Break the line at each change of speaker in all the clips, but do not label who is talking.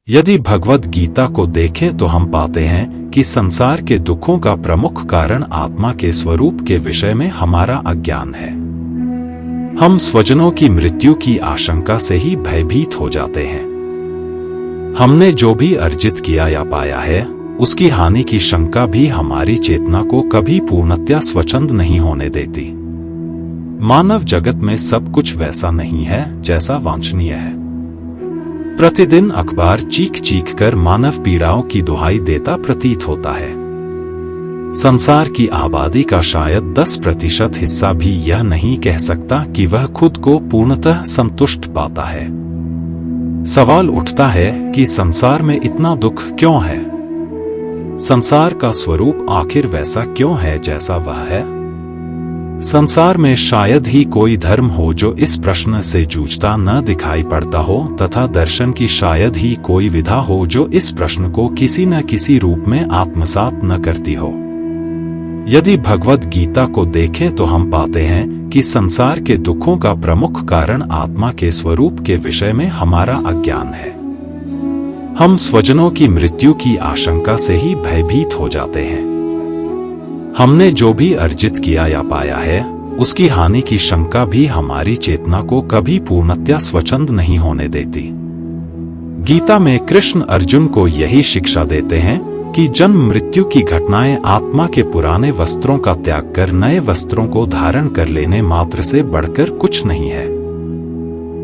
यदि भगवद गीता को देखें तो हम पाते हैं कि संसार के दुखों का प्रमुख कारण आत्मा के स्वरूप के विषय में हमारा अज्ञान है। हम स्वजनों की मृत्यु की आशंका से ही भयभीत हो जाते हैं। हमने जो भी अर्जित किया या पाया है, उसकी हानि की शंका भी हमारी चेतना को कभी पूर्णतया स्वच्छंद नहीं होने देती। मानव जगत में सब कुछ वैसा नहीं है जैसा वांछनीय है। प्रतिदिन अखबार चीख चीख कर मानव पीड़ाओं की दुहाई देता प्रतीत होता है। संसार की आबादी का शायद 10% हिस्सा भी यह नहीं कह सकता कि वह खुद को पूर्णतः संतुष्ट पाता है। सवाल उठता है कि संसार में इतना दुख क्यों है? संसार का स्वरूप आखिर वैसा क्यों है जैसा वह है? संसार में शायद ही कोई धर्म हो जो इस प्रश्न से जूझता न दिखाई पड़ता हो, तथा दर्शन की शायद ही कोई विधा हो जो इस प्रश्न को किसी न किसी रूप में आत्मसात न करती हो। यदि भगवद गीता को देखें तो हम पाते हैं कि संसार के दुखों का प्रमुख कारण आत्मा के स्वरूप के विषय में हमारा अज्ञान है। हम स्वजनों की मृत्यु की आशंका से ही भयभीत हो जाते हैं। हमने जो भी अर्जित किया या पाया है, उसकी हानि की शंका भी हमारी चेतना को कभी पूर्णतया स्वच्छंद नहीं होने देती। गीता में कृष्ण अर्जुन को यही शिक्षा देते हैं कि जन्म मृत्यु की घटनाएं आत्मा के पुराने वस्त्रों का त्याग कर नए वस्त्रों को धारण कर लेने मात्र से बढ़कर कुछ नहीं है।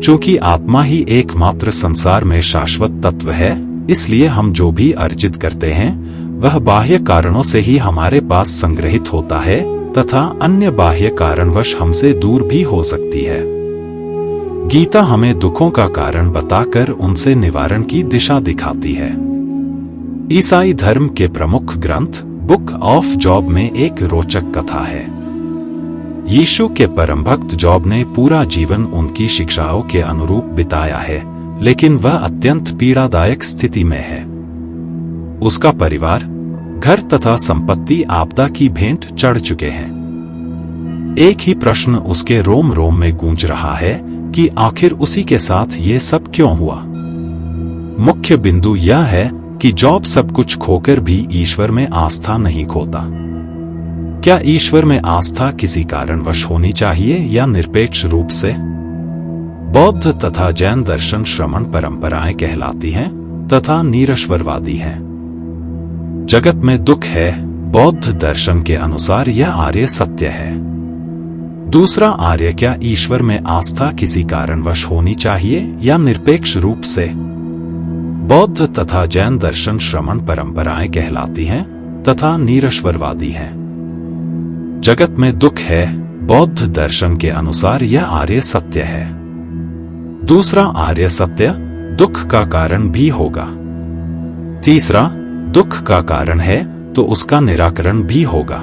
चूंकि आत्मा ही एकमात्र संसार में शाश्वत तत्व है, इसलिए हम जो भी अर्जित करते हैं वह बाह्य कारणों से ही हमारे पास संग्रहित होता है, तथा अन्य बाह्य कारणवश हमसे दूर भी हो सकती है। गीता हमें दुखों का कारण बताकर उनसे निवारण की दिशा दिखाती है। ईसाई धर्म के प्रमुख ग्रंथ बुक ऑफ जॉब में एक रोचक कथा है। यीशु के परम भक्त जॉब ने पूरा जीवन उनकी शिक्षाओं के अनुरूप बिताया है, लेकिन वह अत्यंत पीड़ादायक स्थिति में है। उसका परिवार, घर तथा संपत्ति आपदा की भेंट चढ़ चुके हैं। एक ही प्रश्न उसके रोम रोम में गूंज रहा है कि आखिर उसी के साथ ये सब क्यों हुआ। मुख्य बिंदु यह है कि जॉब सब कुछ खोकर भी ईश्वर में आस्था नहीं खोता। क्या ईश्वर में आस्था किसी कारणवश होनी चाहिए या निरपेक्ष रूप से? बौद्ध तथा जैन दर्शन श्रमण परंपराएं कहलाती हैं तथा निरश्वरवादी हैं। जगत में दुख है, बौद्ध दर्शन के अनुसार यह आर्य सत्य है। दूसरा आर्य, क्या ईश्वर में आस्था किसी कारणवश होनी चाहिए या निरपेक्ष रूप से? बौद्ध तथा जैन दर्शन श्रमण परंपराएं कहलाती हैं तथा निरश्वरवादी हैं। जगत में दुख है, बौद्ध दर्शन के अनुसार यह आर्य सत्य है। दूसरा आर्य सत्य, दुख का कारण भी होगा। तीसरा, दुख का कारण है तो उसका निराकरण भी होगा।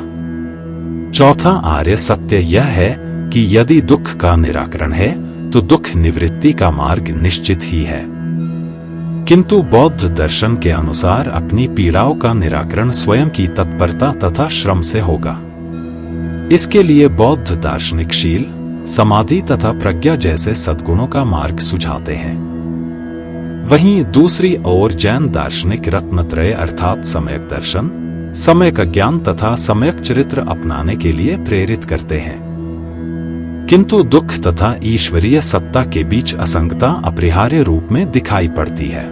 चौथा आर्य सत्य यह है कि यदि दुख का निराकरण है तो दुख निवृत्ति का मार्ग निश्चित ही है। किंतु बौद्ध दर्शन के अनुसार अपनी पीड़ाओं का निराकरण स्वयं की तत्परता तथा श्रम से होगा। इसके लिए बौद्ध दार्शनिक शील, समाधि तथा प्रज्ञा जैसे सद्गुणों का मार्ग सुझाते हैं। वहीं दूसरी ओर जैन दार्शनिक रत्नत्रय अर्थात सम्यक दर्शन, सम्यक ज्ञान तथा सम्यक चरित्र अपनाने के लिए प्रेरित करते हैं। किंतु दुख तथा ईश्वरीय सत्ता के बीच असंगता अपरिहार्य रूप में दिखाई पड़ती है।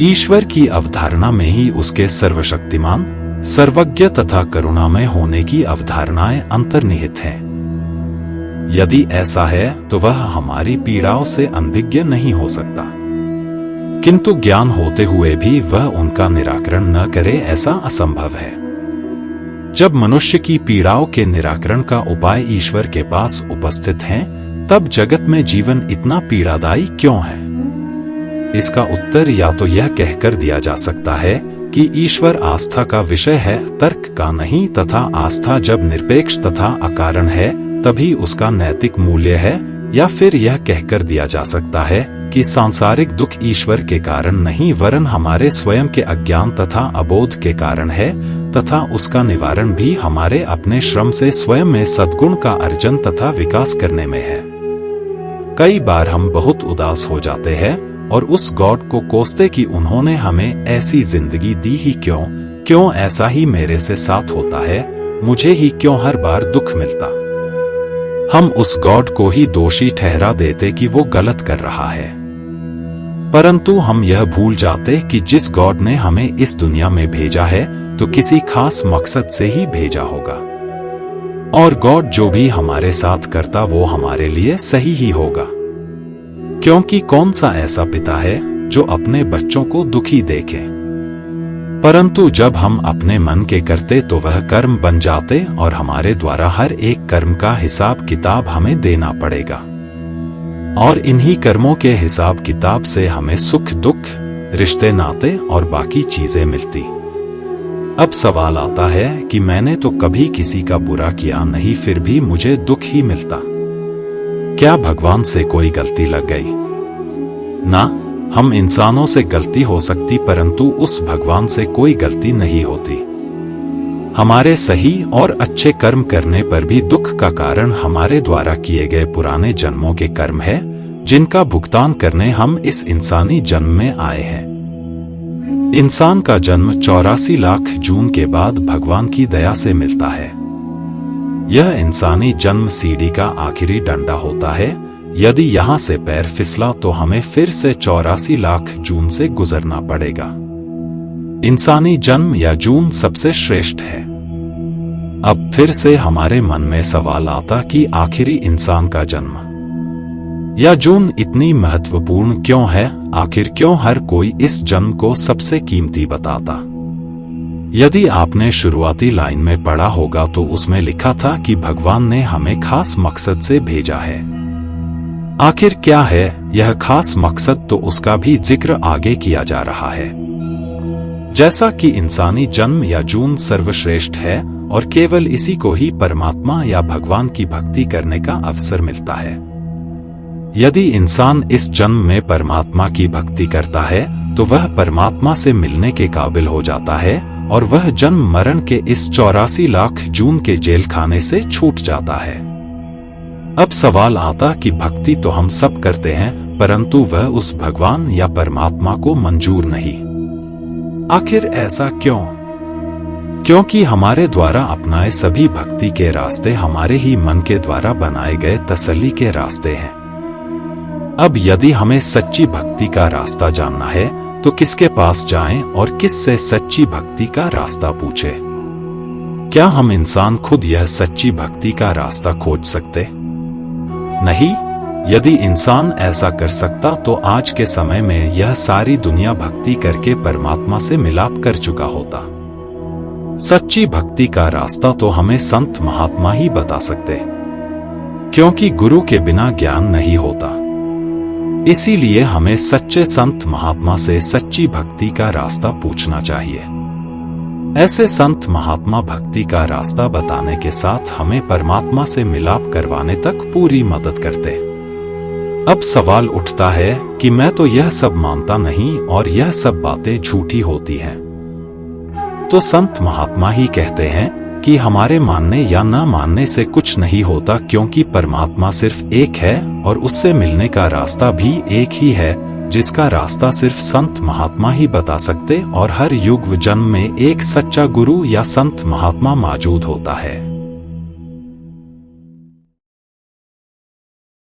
ईश्वर की अवधारणा में ही उसके सर्वशक्तिमान, सर्वज्ञ तथा करुणामय होने की अवधारणाएं अंतर्निहित हैं। यदि ऐसा है तो वह हमारी पीड़ाओं से अनभिज्ञ नहीं हो सकता। किंतु ज्ञान होते हुए भी वह उनका निराकरण न करे, ऐसा असंभव है। जब मनुष्य की पीड़ाओं के निराकरण का उपाय ईश्वर के पास उपस्थित है, तब जगत में जीवन इतना पीड़ादायी क्यों है? इसका उत्तर या तो यह कहकर दिया जा सकता है कि ईश्वर आस्था का विषय है, तर्क का नहीं, तथा आस्था जब निरपेक्ष तथा अकारण है तभी उसका नैतिक मूल्य है, या फिर यह कहकर दिया जा सकता है कि सांसारिक दुख ईश्वर के कारण नहीं वरन हमारे स्वयं के अज्ञान तथा अबोध के कारण है, तथा उसका निवारण भी हमारे अपने श्रम से स्वयं में सद्गुण का अर्जन तथा विकास करने में है। कई बार हम बहुत उदास हो जाते हैं और उस गॉड को कोसते कि उन्होंने हमें ऐसी जिंदगी दी ही क्यों ऐसा ही मेरे से साथ होता है, मुझे ही क्यों हर बार दुख मिलता। हम उस गॉड को ही दोषी ठहरा देते कि वो गलत कर रहा है, परंतु हम यह भूल जाते कि जिस गॉड ने हमें इस दुनिया में भेजा है तो किसी खास मकसद से ही भेजा होगा, और गॉड जो भी हमारे साथ करता वो हमारे लिए सही ही होगा, क्योंकि कौन सा ऐसा पिता है जो अपने बच्चों को दुखी देखे। परंतु जब हम अपने मन के करते तो वह कर्म बन जाते और हमारे द्वारा हर एक कर्म का हिसाब किताब हमें देना पड़ेगा, और इन्हीं कर्मों के हिसाब किताब से हमें सुख दुख, रिश्ते नाते और बाकी चीजें मिलती। अब सवाल आता है कि मैंने तो कभी किसी का बुरा किया नहीं, फिर भी मुझे दुख ही मिलता। क्या भगवान से कोई गलती लग गई? ना, हम इंसानों से गलती हो सकती, परंतु उस भगवान से कोई गलती नहीं होती। हमारे सही और अच्छे कर्म करने पर भी दुख का कारण हमारे द्वारा किए गए पुराने जन्मों के कर्म है, जिनका भुगतान करने हम इस इंसानी जन्म में आए हैं। इंसान का जन्म 84 लाख जून के बाद भगवान की दया से मिलता है। यह इंसानी जन्म सीढ़ी का आखिरी डंडा होता है। यदि यहाँ से पैर फिसला तो हमें फिर से 84 लाख जून से गुजरना पड़ेगा। इंसानी जन्म या जून सबसे श्रेष्ठ है। अब फिर से हमारे मन में सवाल आता कि आखिरी इंसान का जन्म या जून इतनी महत्वपूर्ण क्यों है? आखिर क्यों हर कोई इस जन्म को सबसे कीमती बताता? यदि आपने शुरुआती लाइन में पढ़ा होगा तो उसमें लिखा था कि भगवान ने हमें खास मकसद से भेजा है। आखिर क्या है यह खास मकसद, तो उसका भी जिक्र आगे किया जा रहा है। जैसा कि इंसानी जन्म या जून सर्वश्रेष्ठ है और केवल इसी को ही परमात्मा या भगवान की भक्ति करने का अवसर मिलता है। यदि इंसान इस जन्म में परमात्मा की भक्ति करता है तो वह परमात्मा से मिलने के काबिल हो जाता है और वह जन्म मरण के इस 84 लाख जून के जेल खाने से छूट जाता है। अब सवाल आता कि भक्ति तो हम सब करते हैं, परंतु वह उस भगवान या परमात्मा को मंजूर नहीं। आखिर ऐसा क्यों? क्योंकि हमारे द्वारा अपनाए सभी भक्ति के रास्ते हमारे ही मन के द्वारा बनाए गए तसल्ली के रास्ते हैं। अब यदि हमें सच्ची भक्ति का रास्ता जानना है तो किसके पास जाएं और किससे सच्ची भक्ति का रास्ता पूछे? क्या हम इंसान खुद यह सच्ची भक्ति का रास्ता खोज सकते? नहीं। यदि इंसान ऐसा कर सकता तो आज के समय में यह सारी दुनिया भक्ति करके परमात्मा से मिलाप कर चुका होता। सच्ची भक्ति का रास्ता तो हमें संत महात्मा ही बता सकते, क्योंकि गुरु के बिना ज्ञान नहीं होता। इसीलिए हमें सच्चे संत महात्मा से सच्ची भक्ति का रास्ता पूछना चाहिए। ऐसे संत महात्मा भक्ति का रास्ता बताने के साथ हमें परमात्मा से मिलाप करवाने तक पूरी मदद करते। अब सवाल उठता है कि मैं तो यह सब मानता नहीं और यह सब बातें झूठी होती हैं। तो संत महात्मा ही कहते हैं कि हमारे मानने या ना मानने से कुछ नहीं होता, क्योंकि परमात्मा सिर्फ एक है और उससे मिलने का रास्ता भी एक ही है, जिसका रास्ता सिर्फ संत महात्मा ही बता सकते, और हर युग व जन्म में एक सच्चा गुरु या संत महात्मा मौजूद होता है।